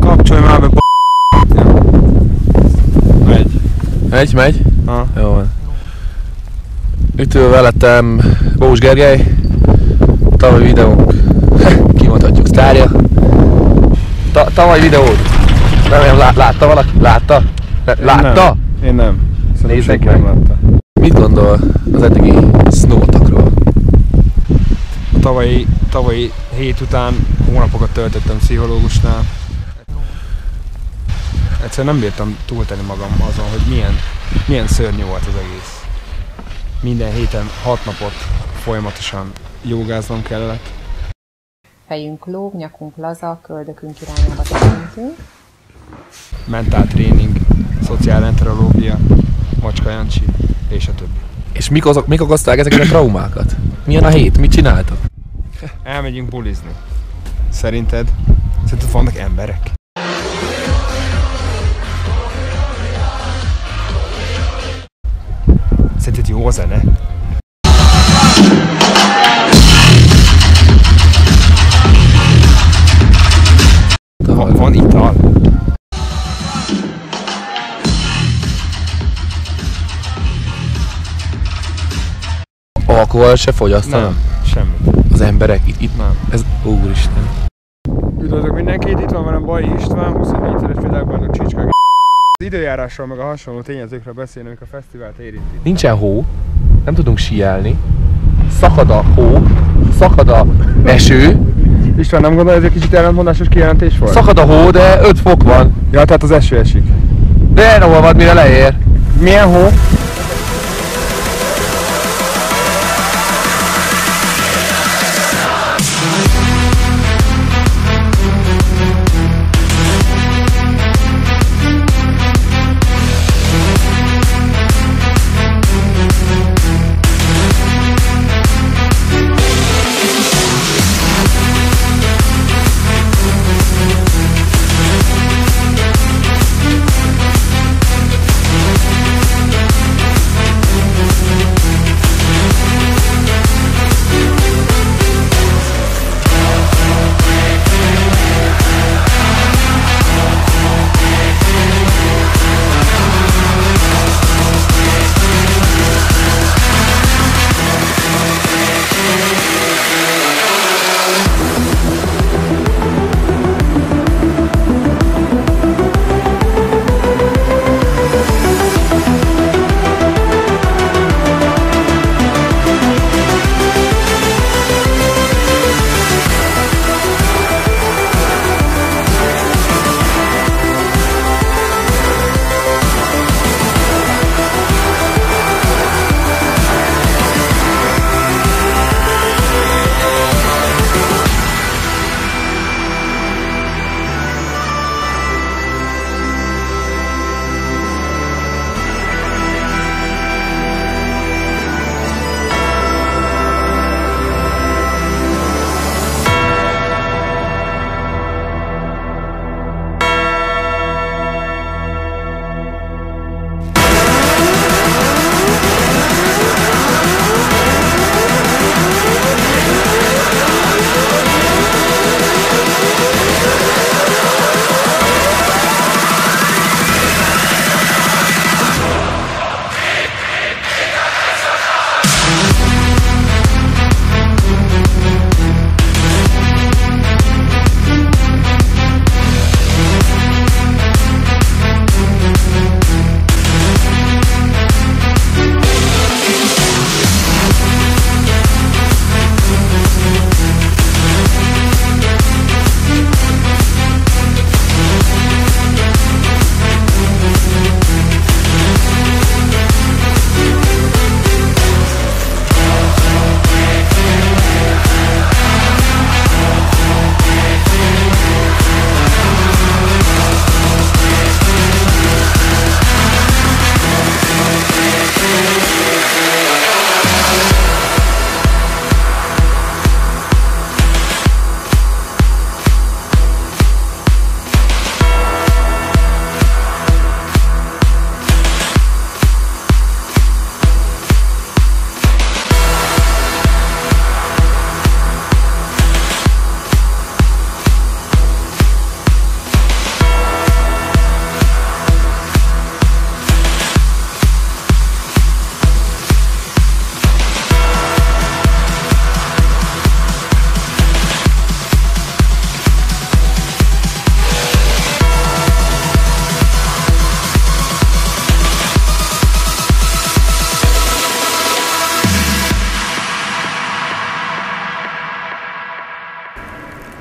Kapcsolj már be, Megy? Ha. Jó van. Itt ül velettem Bós Gergely. Tavaly videónk. Kimondhatjuk sztárja. Tavaly videót. Nem, látta valaki? Látta? Látta? Én nem. Nézzek meg. Mit gondol az eddigi snow-atakról? A tavalyi hét után hónapokat töltöttem pszichológusnál. Egyszerűen nem bírtam túltenni magam azon, hogy milyen szörnyű volt az egész. Minden héten 6 napot folyamatosan jogáznom kellett. Fejünk lóg, nyakunk laza, köldökünk irányába tekintünk. Mentáltréning, szociálenterológia, Macska Jancsi és a többi. És mik okozták ezeket a traumákat? Milyen a hét? Mit csináltak? Elmegyünk bulizni. Szerinted vannak emberek? Szerinted jó a zene? Van ital? Alkohol se fogyasztanak? Nem, semmi. Az emberek itt Nem. Ez úristen. Üdvözlök mindenkit, itt van velem Bajai István, 24-szeres világbajnok Csicskák. Az időjárásról meg a hasonló tényezőkről beszélünk, amik a fesztivált érinti. Nincsen hó, nem tudunk síelni, szakad a hó, szakad a eső. István, nem gondolod, hogy ez egy kicsit ellentmondásos kijelentés volt? Szakad a hó, de 5 fok van. Ja, tehát az eső esik. De elolvad, mire leér. Milyen hó?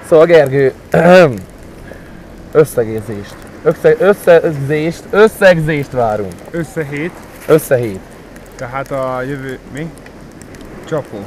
Szóval Gergő, összegzést várunk. Összehét, Összehét. tehát a jövő... Mi? Csapó.